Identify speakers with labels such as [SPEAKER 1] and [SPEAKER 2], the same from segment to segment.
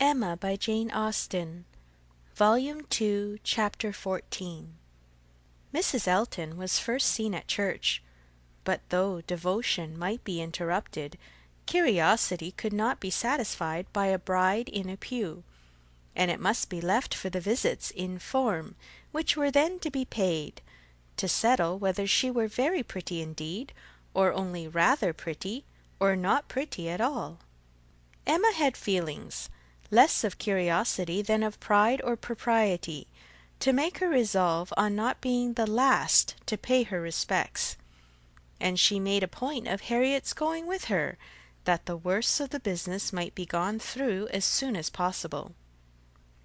[SPEAKER 1] Emma by Jane Austen, Volume 2, Chapter 14. Mrs. Elton was first seen at church, but though devotion might be interrupted, curiosity could not be satisfied by a bride in a pew, and it must be left for the visits in form, which were then to be paid, to settle whether she were very pretty indeed, or only rather pretty, or not pretty at all. Emma had feelings, less of curiosity than of pride or propriety, to make her resolve on not being the last to pay her respects, and she made a point of Harriet's going with her, that the worst of the business might be gone through as soon as possible.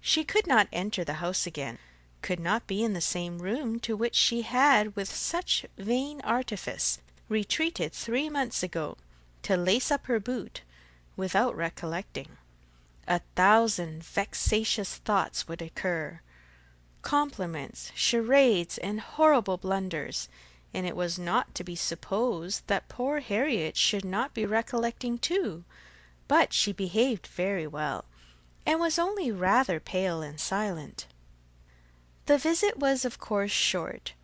[SPEAKER 1] She could not enter the house again, could not be in the same room to which she had with such vain artifice retreated 3 months ago, to lace up her boot, without recollecting. 1,000 vexatious thoughts would occur, compliments, charades, and horrible blunders, and it was not to be supposed that poor Harriet should not be recollecting too, but she behaved very well, and was only rather pale and silent. The visit was of course short,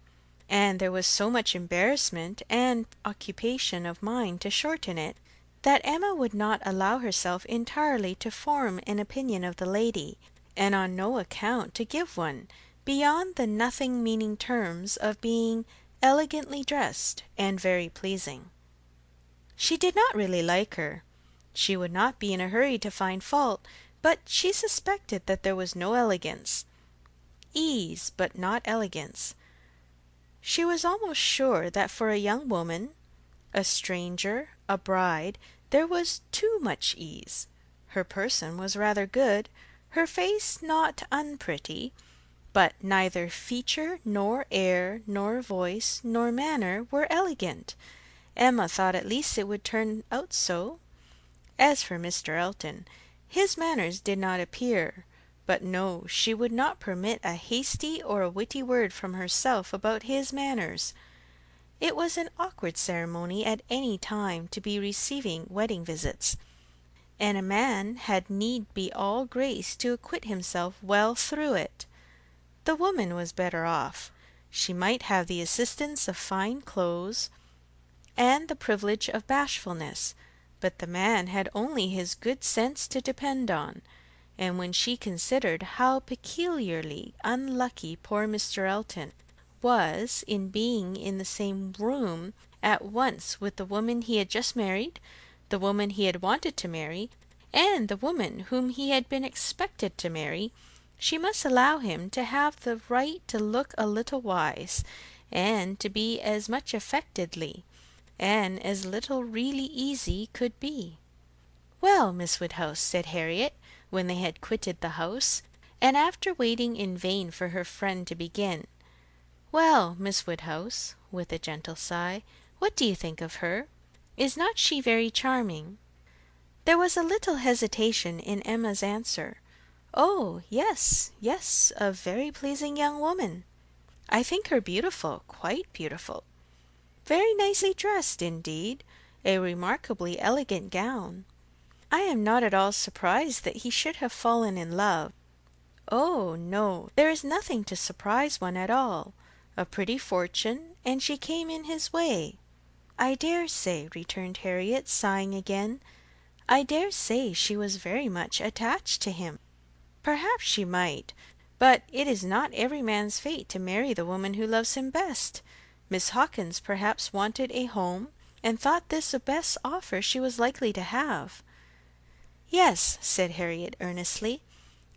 [SPEAKER 1] and there was so much embarrassment and occupation of mind to shorten it, that Emma would not allow herself entirely to form an opinion of the lady, and on no account to give one, beyond the nothing meaning terms of being elegantly dressed and very pleasing. She did not really like her. She would not be in a hurry to find fault, but she suspected that there was no elegance. Ease, but not elegance. She was almost sure that for a young woman, a stranger, a bride, there was too much ease. Her person was rather good, her face not unpretty, but neither feature, nor air, nor voice, nor manner were elegant. Emma thought at least it would turn out so. As for Mr. Elton, his manners did not appear, but no, she would not permit a hasty or a witty word from herself about his manners. It was an awkward ceremony at any time to be receiving wedding visits, and a man had need be all grace to acquit himself well through it. The woman was better off. She might have the assistance of fine clothes, and the privilege of bashfulness, but the man had only his good sense to depend on, and when she considered how peculiarly unlucky poor Mr. Elton was in being in the same room at once with the woman he had just married, the woman he had wanted to marry, and the woman whom he had been expected to marry, she must allow him to have the right to look a little wise, and to be as much affectedly, and as little really easy could be. "Well, Miss Woodhouse," said Harriet, when they had quitted the house, and after waiting in vain for her friend to begin. "Well, Miss Woodhouse," with a gentle sigh, "what do you think of her? Is not she very charming?" There was a little hesitation in Emma's answer. "Oh, yes, yes, a very pleasing young woman. I think her beautiful, quite beautiful. Very nicely dressed, indeed, a remarkably elegant gown. I am not at all surprised that he should have fallen in love. Oh, no, there is nothing to surprise one at all. A pretty fortune, and she came in his way." "I dare say," returned Harriet, sighing again, "I dare say she was very much attached to him." "Perhaps she might, but it is not every man's fate to marry the woman who loves him best. Miss Hawkins perhaps wanted a home, and thought this the best offer she was likely to have." "Yes," said Harriet earnestly,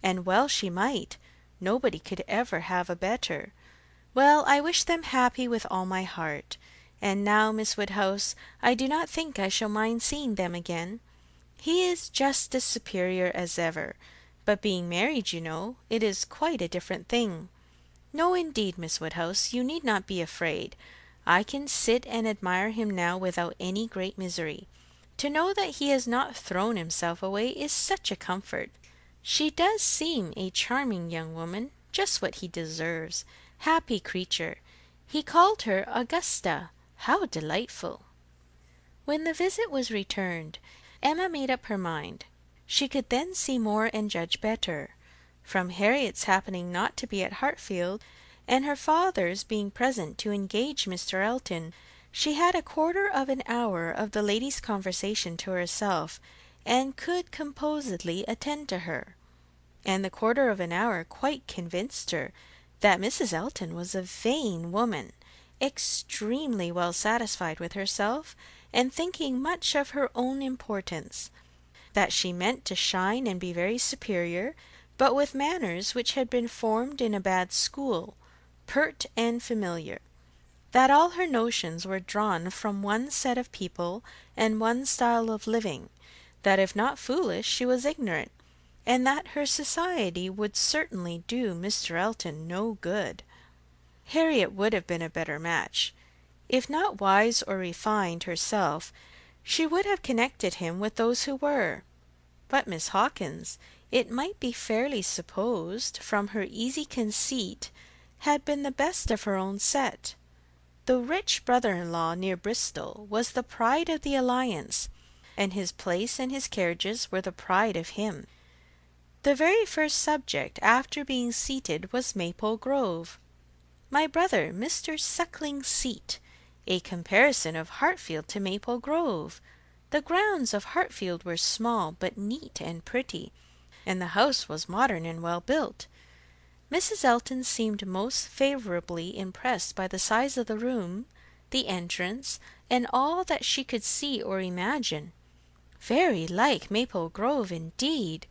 [SPEAKER 1] "and well she might. Nobody could ever have a better. Well, I wish them happy with all my heart. And now, Miss Woodhouse, I do not think I shall mind seeing them again. He is just as superior as ever, but being married, you know, it is quite a different thing. No, indeed, Miss Woodhouse, you need not be afraid. I can sit and admire him now without any great misery. To know that he has not thrown himself away is such a comfort. She does seem a charming young woman, just what he deserves. Happy creature! He called her Augusta. How delightful!" When the visit was returned, Emma made up her mind. She could then see more and judge better. From Harriet's happening not to be at Hartfield, and her father's being present to engage Mr. Elton, she had 1/4 of the lady's conversation to herself, and could composedly attend to her. And the 1/4 quite convinced her that Mrs. Elton was a vain woman, extremely well satisfied with herself, and thinking much of her own importance; that she meant to shine and be very superior, but with manners which had been formed in a bad school, pert and familiar; that all her notions were drawn from one set of people and one style of living; that if not foolish she was ignorant, and that her society would certainly do Mr. Elton no good. Harriet would have been a better match. If not wise or refined herself, she would have connected him with those who were. But Miss Hawkins, it might be fairly supposed, from her easy conceit, had been the best of her own set. The rich brother-in-law near Bristol was the pride of the alliance, and his place and his carriages were the pride of him. The very first subject after being seated was Maple Grove. My brother, Mr. Suckling's seat, a comparison of Hartfield to Maple Grove. The grounds of Hartfield were small, but neat and pretty, and the house was modern and well built. Mrs. Elton seemed most favourably impressed by the size of the room, the entrance, and all that she could see or imagine. Very like Maple Grove indeed!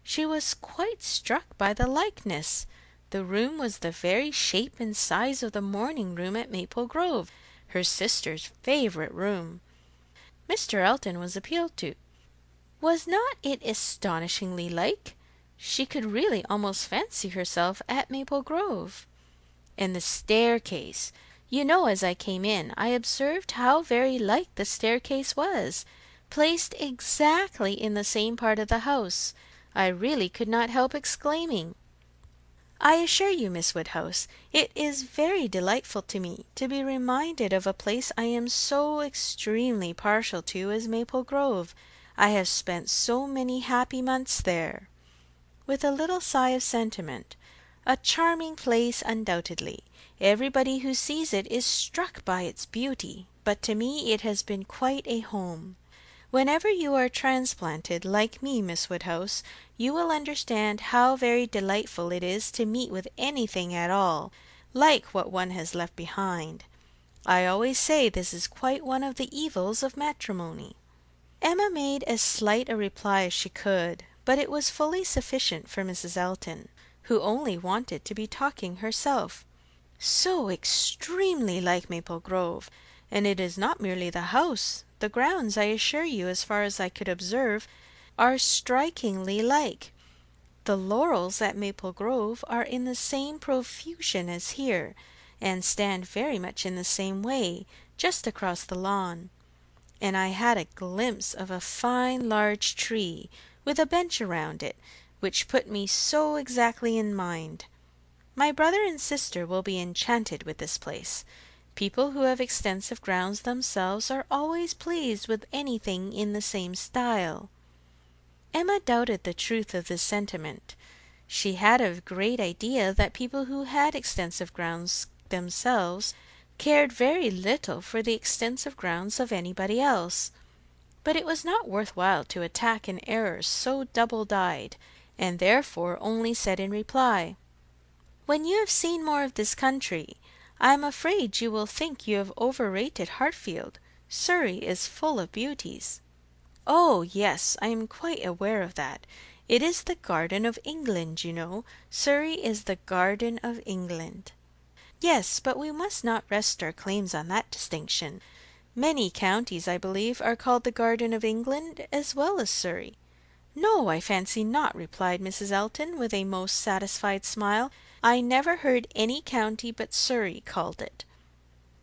[SPEAKER 1] She was quite struck by the likeness. The room was the very shape and size of the morning room at Maple Grove, her sister's favourite room. Mr. Elton was appealed to. Was not it astonishingly like? She could really almost fancy herself at Maple Grove. And the staircase! You know, as I came in, I observed how very like the staircase was, placed exactly in the same part of the house. I really could not help exclaiming. I assure you, Miss Woodhouse, it is very delightful to me to be reminded of a place I am so extremely partial to as Maple Grove. I have spent so many happy months there. With a little sigh of sentiment. A charming place, undoubtedly. Everybody who sees it is struck by its beauty, but to me it has been quite a home. Whenever you are transplanted, like me, Miss Woodhouse, you will understand how very delightful it is to meet with anything at all, like what one has left behind. I always say this is quite one of the evils of matrimony. Emma made as slight a reply as she could, but it was fully sufficient for Mrs. Elton, who only wanted to be talking herself. So extremely like Maple Grove! And it is not merely the house. The grounds, I assure you, as far as I could observe, are strikingly like. The laurels at Maple Grove are in the same profusion as here, and stand very much in the same way, just across the lawn. And I had a glimpse of a fine large tree, with a bench around it, which put me so exactly in mind. My brother and sister will be enchanted with this place. People who have extensive grounds themselves are always pleased with anything in the same style. Emma doubted the truth of this sentiment. She had a great idea that people who had extensive grounds themselves cared very little for the extensive grounds of anybody else. But it was not worth while to attack an error so double-dyed, and therefore only said in reply, "When you have seen more of this country, I am afraid you will think you have overrated Hartfield. Surrey is full of beauties." "Oh, yes, I am quite aware of that. It is the garden of England, you know. Surrey is the garden of England." "Yes, but we must not rest our claims on that distinction. Many counties, I believe, are called the garden of England as well as Surrey." "No, I fancy not," replied Mrs. Elton, with a most satisfied smile. "I never heard any county but Surrey called it."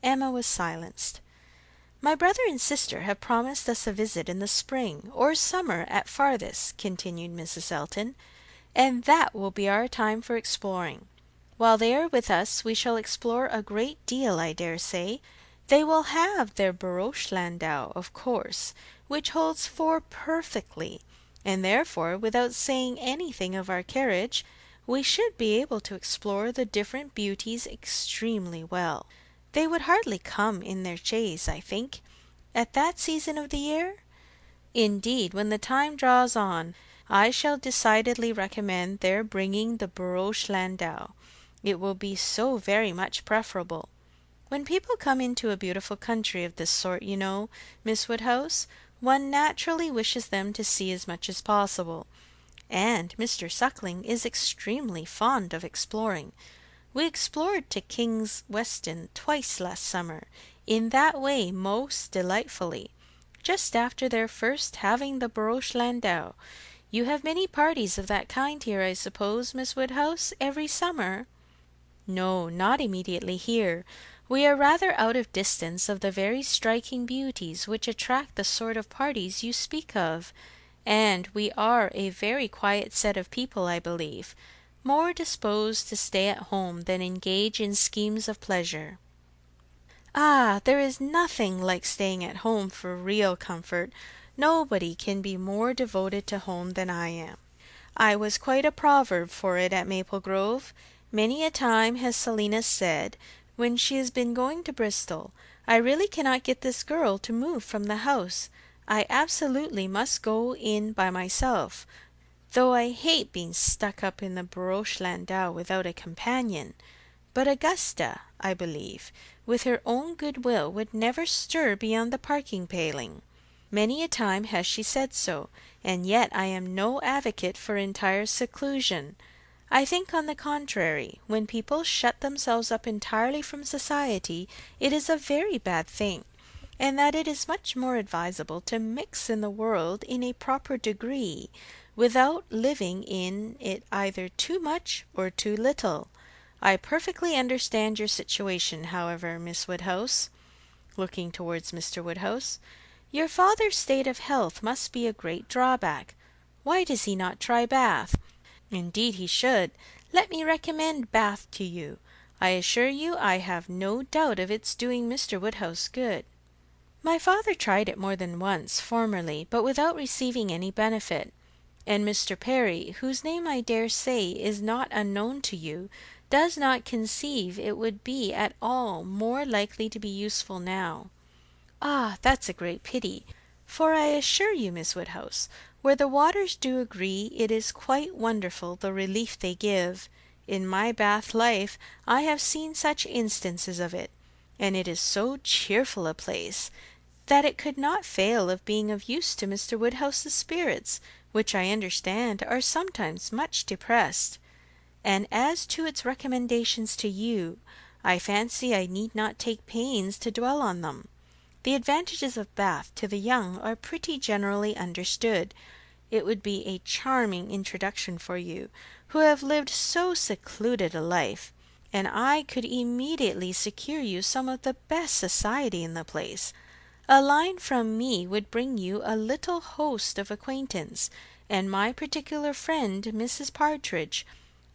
[SPEAKER 1] Emma was silenced. "My brother and sister have promised us a visit in the spring or summer at farthest," continued Mrs. Elton, "and that will be our time for exploring. While they are with us we shall explore a great deal, I dare say. They will have their barouche landau, of course, which holds four perfectly, and therefore, without saying anything of our carriage, we should be able to explore the different beauties extremely well. They would hardly come in their chaise, I think, at that season of the year? Indeed, when the time draws on, I shall decidedly recommend their bringing the barouche landau. It will be so very much preferable. When people come into a beautiful country of this sort, you know, Miss Woodhouse, one naturally wishes them to see as much as possible. And Mr. Suckling is extremely fond of exploring. We explored to King's Weston twice last summer, in that way most delightfully, just after their first having the barouche landau. You have many parties of that kind here, I suppose, Miss Woodhouse, every summer? No, not immediately here. We are rather out of distance of the very striking beauties which attract the sort of parties you speak of, and we are a very quiet set of people, I believe, more disposed to stay at home than engage in schemes of pleasure. Ah, there is nothing like staying at home for real comfort. Nobody can be more devoted to home than I am. I was quite a proverb for it at Maple Grove. Many a time has Selina said, when she has been going to Bristol, I really cannot get this girl to move from the house. I absolutely must go in by myself, though I hate being stuck up in the barouche landau without a companion. But Augusta, I believe, with her own good will, would never stir beyond the parking paling. Many a time has she said so, and yet I am no advocate for entire seclusion. I think, on the contrary, when people shut themselves up entirely from society, it is a very bad thing, and that it is much more advisable to mix in the world in a proper degree, without living in it either too much or too little. I perfectly understand your situation, however, Miss Woodhouse," looking towards Mr. Woodhouse. "Your father's state of health must be a great drawback. Why does he not try Bath? Indeed he should. Let me recommend Bath to you. I assure you I have no doubt of its doing Mr. Woodhouse good." "My father tried it more than once, formerly, but without receiving any benefit. And Mr. Perry, whose name I dare say is not unknown to you, does not conceive it would be at all more likely to be useful now." "Ah, that's a great pity, for I assure you, Miss Woodhouse, where the waters do agree, it is quite wonderful the relief they give. In my Bath life I have seen such instances of it, and it is so cheerful a place, that it could not fail of being of use to Mr. Woodhouse's spirits, which I understand are sometimes much depressed. And as to its recommendations to you, I fancy I need not take pains to dwell on them. The advantages of Bath to the young are pretty generally understood. It would be a charming introduction for you, who have lived so secluded a life, and I could immediately secure you some of the best society in the place. A line from me would bring you a little host of acquaintance, and my particular friend, Mrs. Partridge,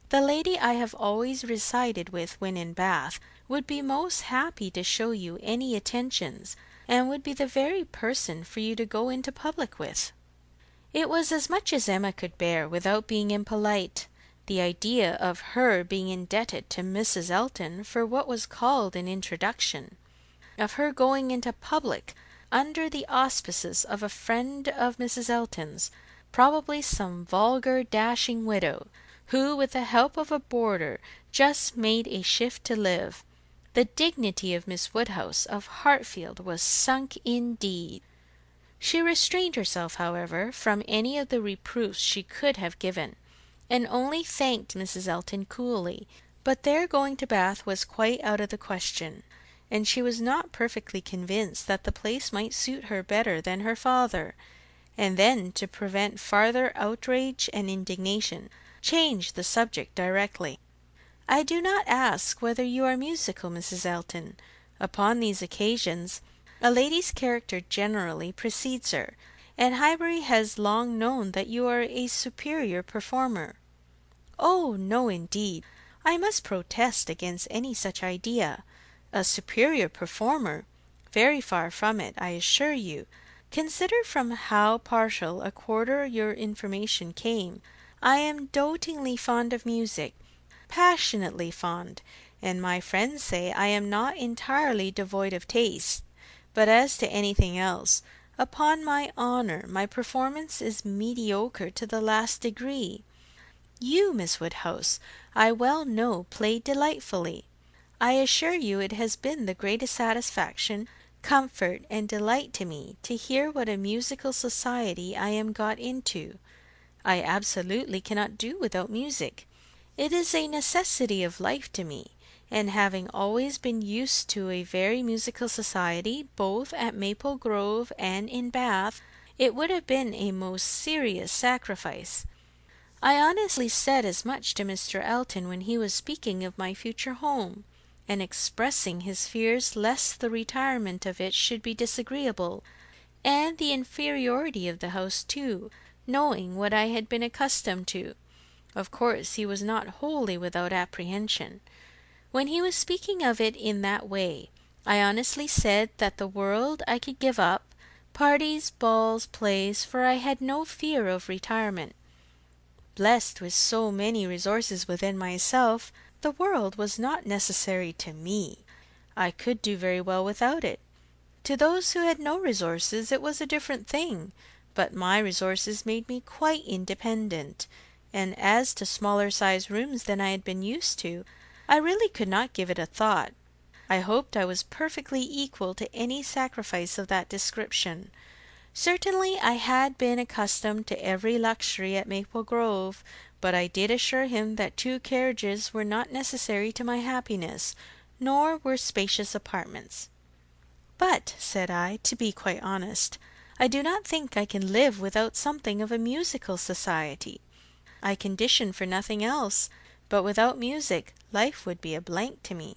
[SPEAKER 1] the lady I have always resided with when in Bath, would be most happy to show you any attentions, and would be the very person for you to go into public with." It was as much as Emma could bear without being impolite. The idea of her being indebted to Mrs. Elton for what was called an introduction, of her going into public under the auspices of a friend of Mrs. Elton's, probably some vulgar dashing widow, who with the help of a boarder just made a shift to live. The dignity of Miss Woodhouse of Hartfield was sunk indeed. She restrained herself, however, from any of the reproofs she could have given, and only thanked Mrs. Elton coolly, but their going to Bath was quite out of the question, and she was not perfectly convinced that the place might suit her better than her father, and then, to prevent farther outrage and indignation, changed the subject directly. "I do not ask whether you are musical, Mrs. Elton. Upon these occasions a lady's character generally precedes her, and Highbury has long known that you are a superior performer." "Oh, no, indeed. I must protest against any such idea. A superior performer! Very far from it, I assure you. Consider from how partial a quarter your information came. I am dotingly fond of music, passionately fond, and my friends say I am not entirely devoid of taste. But as to anything else, upon my honour, my performance is mediocre to the last degree. You, Miss Woodhouse, I well know, played delightfully. I assure you it has been the greatest satisfaction, comfort, and delight to me to hear what a musical society I am got into. I absolutely cannot do without music. It is a necessity of life to me, and having always been used to a very musical society, both at Maple Grove and in Bath, it would have been a most serious sacrifice. I honestly said as much to Mr. Elton when he was speaking of my future home, and expressing his fears lest the retirement of it should be disagreeable, and the inferiority of the house too, knowing what I had been accustomed to. Of course he was not wholly without apprehension. When he was speaking of it in that way, I honestly said that the world I could give up, parties, balls, plays, for I had no fear of retirement. Blessed with so many resources within myself, the world was not necessary to me. I could do very well without it. To those who had no resources it was a different thing, but my resources made me quite independent, and as to smaller sized rooms than I had been used to, I really could not give it a thought. I hoped I was perfectly equal to any sacrifice of that description. Certainly I had been accustomed to every luxury at Maple Grove, but I did assure him that 2 carriages were not necessary to my happiness, nor were spacious apartments. "But," said I, "to be quite honest, I do not think I can live without something of a musical society. I condition for nothing else, but without music life would be a blank to me."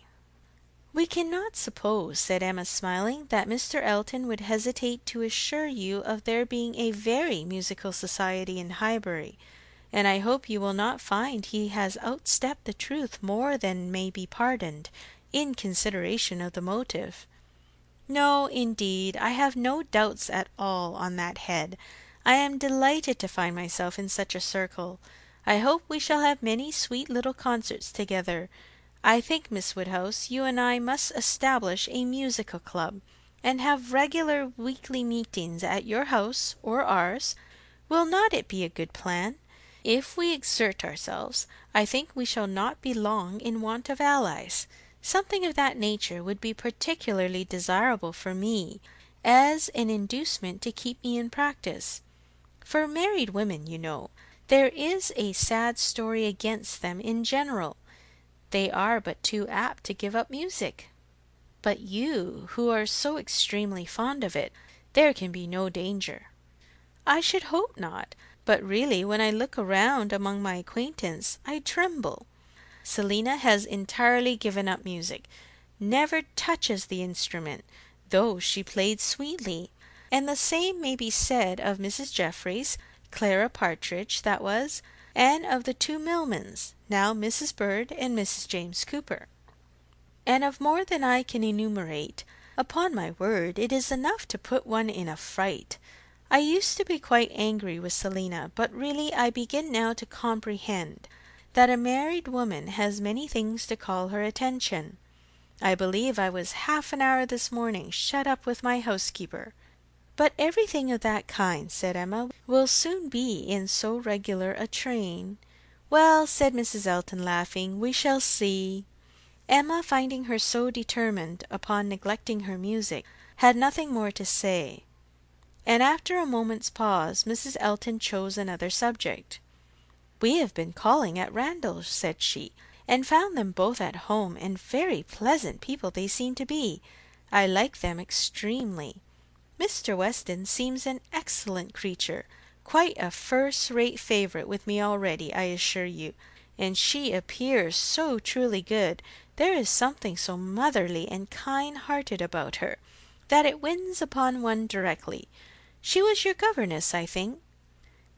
[SPEAKER 1] "We cannot suppose," said Emma, smiling, "that Mr. Elton would hesitate to assure you of there being a very musical society in Highbury, and I hope you will not find he has outstepped the truth more than may be pardoned, in consideration of the motive." "No, indeed, I have no doubts at all on that head. I am delighted to find myself in such a circle. I hope we shall have many sweet little concerts together. I think, Miss Woodhouse, you and I must establish a musical club, and have regular weekly meetings at your house or ours. Will not it be a good plan? If we exert ourselves, I think we shall not be long in want of allies. Something of that nature would be particularly desirable for me, as an inducement to keep me in practice. For married women, you know, there is a sad story against them in general. They are but too apt to give up music. But you, who are so extremely fond of it, there can be no danger." "I should hope not, but really when I look around among my acquaintance I tremble. Selina has entirely given up music, never touches the instrument, though she played sweetly, and the same may be said of Mrs. Jeffreys, Clara Partridge that was, and of the 2 Millmans, now Mrs. Bird and Mrs. James Cooper, and of more than I can enumerate. Upon my word, it is enough to put one in a fright. I used to be quite angry with Selina, but really I begin now to comprehend that a married woman has many things to call her attention. I believe I was half an hour this morning shut up with my housekeeper." "But everything of that kind," said Emma, "will soon be in so regular a train." "Well," said Mrs. Elton, laughing, "we shall see." Emma, finding her so determined upon neglecting her music, had nothing more to say, and after a moment's pause Mrs. Elton chose another subject. "We have been calling at Randalls," said she, "and found them both at home, and very pleasant people they seem to be. I like them extremely. Mr. Weston seems an excellent creature, quite a first-rate favourite with me already, I assure you, and she appears so truly good, there is something so motherly and kind-hearted about her, that it wins upon one directly. She was your governess, I think?"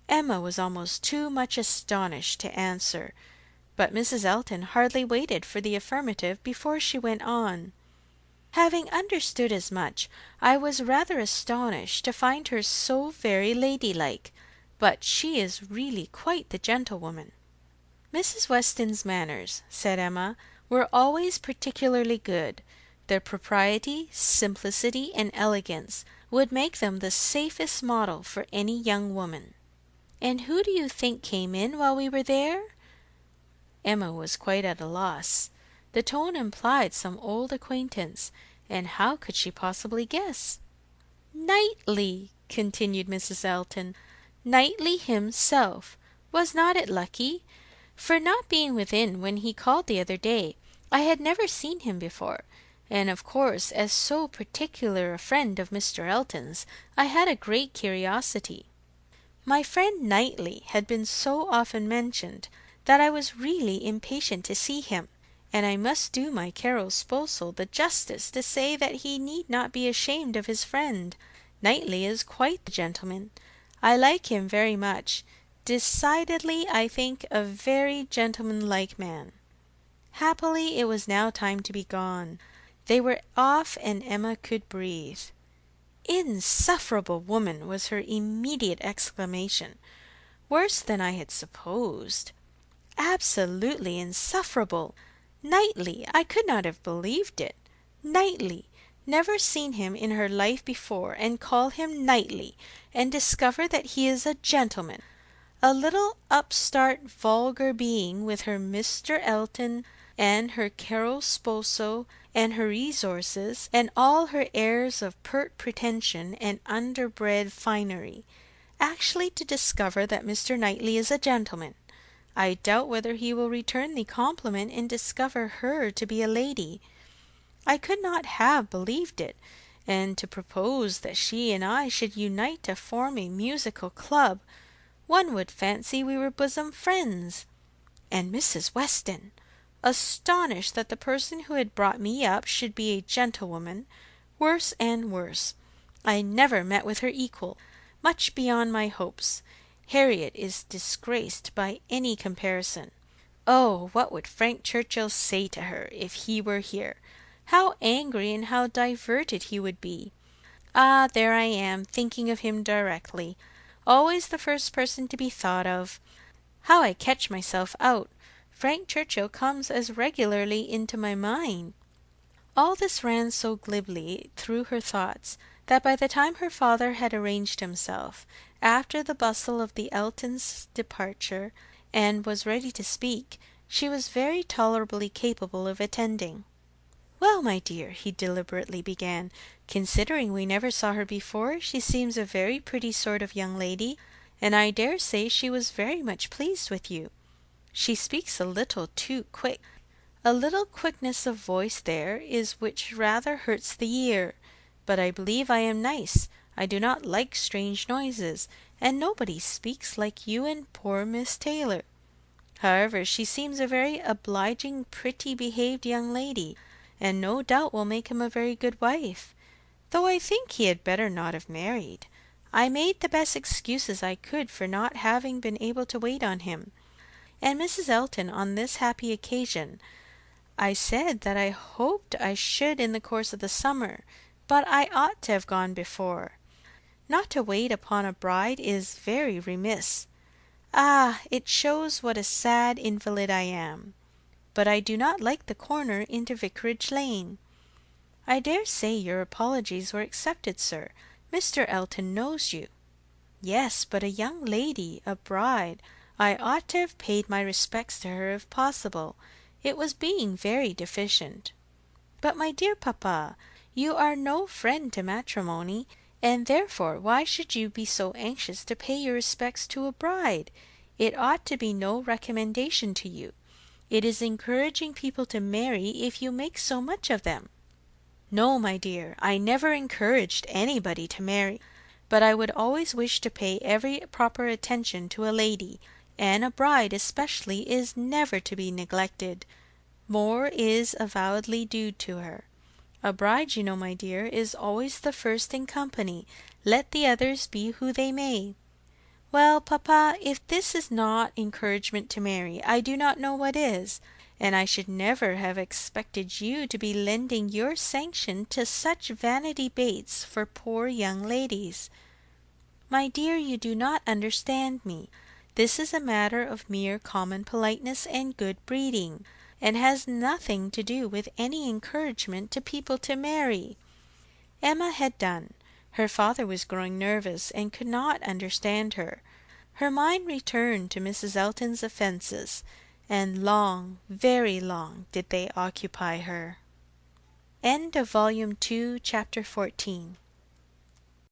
[SPEAKER 1] Emma was almost too much astonished to answer, but Mrs. Elton hardly waited for the affirmative before she went on. Having understood as much, I was rather astonished to find her so very ladylike, but she is really quite the gentlewoman." "Mrs. Weston's manners," said Emma, "were always particularly good. Their propriety, simplicity, and elegance would make them the safest model for any young woman." "And who do you think came in while we were there?" Emma was quite at a loss. The tone implied some old acquaintance, and how could she possibly guess? "Knightley," continued Mrs. Elton. "Knightley himself. Was not it lucky? For not being within when he called the other day, I had never seen him before, and of course, as so particular a friend of Mr. Elton's, I had a great curiosity. My friend Knightley had been so often mentioned that I was really impatient to see him, and I must do my caro sposo the justice to say that he need not be ashamed of his friend. Knightley is quite the gentleman. I like him very much. Decidedly, I think, a very gentlemanlike man." Happily, it was now time to be gone. They were off, and Emma could breathe. "Insufferable woman!" was her immediate exclamation. "Worse than I had supposed. Absolutely insufferable! Knightley! I could not have believed it. Knightley! Never seen him in her life before, and call him Knightley, and discover that he is a gentleman! A little upstart vulgar being, with her Mr. Elton, and her caro sposo, and her resources, and all her airs of pert pretension and underbred finery, actually to discover that Mr. Knightley is a gentleman! I doubt whether he will return the compliment and discover her to be a lady. I could not have believed it, and to propose that she and I should unite to form a musical club! One would fancy we were bosom friends. And Mrs. Weston! Astonished that the person who had brought me up should be a gentlewoman. Worse and worse. I never met with her equal. Much beyond my hopes. Harriet is disgraced by any comparison. Oh, what would Frank Churchill say to her, if he were here? How angry and how diverted he would be! Ah, there I am, thinking of him directly. Always the first person to be thought of. How I catch myself out! Frank Churchill comes as regularly into my mind." All this ran so glibly through her thoughts, that by the time her father had arranged himself, after the bustle of the Eltons' departure, and was ready to speak, she was very tolerably capable of attending. "Well, my dear," he deliberately began, "considering we never saw her before, she seems a very pretty sort of young lady, and I dare say she was very much pleased with you. She speaks a little too quick. A little quickness of voice there is which rather hurts the ear. But I believe I am nice. I do not like strange noises, and nobody speaks like you and poor Miss Taylor. However, she seems a very obliging, pretty behaved young lady, and no doubt will make him a very good wife, though I think he had better not have married. I made the best excuses I could for not having been able to wait on him. And Mrs. Elton, on this happy occasion, I said that I hoped I should in the course of the summer, but I ought to have gone before. Not to wait upon a bride is very remiss. Ah, it shows what a sad invalid I am. But I do not like the corner into Vicarage Lane. I dare say your apologies were accepted, sir. Mr. Elton knows you. Yes, but a young lady, a bride. I ought to have paid my respects to her if possible. It was being very deficient. But, my dear papa, you are no friend to matrimony, and therefore why should you be so anxious to pay your respects to a bride? It ought to be no recommendation to you. It is encouraging people to marry if you make so much of them. No, my dear, I never encouraged anybody to marry, but I would always wish to pay every proper attention to a lady, and a bride especially is never to be neglected. More is avowedly due to her. A bride, you know, my dear, is always the first in company, let the others be who they may. "Well, papa, if this is not encouragement to marry, I do not know what is, and I should never have expected you to be lending your sanction to such vanity baits for poor young ladies. My dear, you do not understand me. This is a matter of mere common politeness and good breeding, and has nothing to do with any encouragement to people to marry." Emma had done. Her father was growing nervous and could not understand her. Her mind returned to Mrs. Elton's offences, and long, very long, did they occupy her. End of Volume 2, Chapter 14.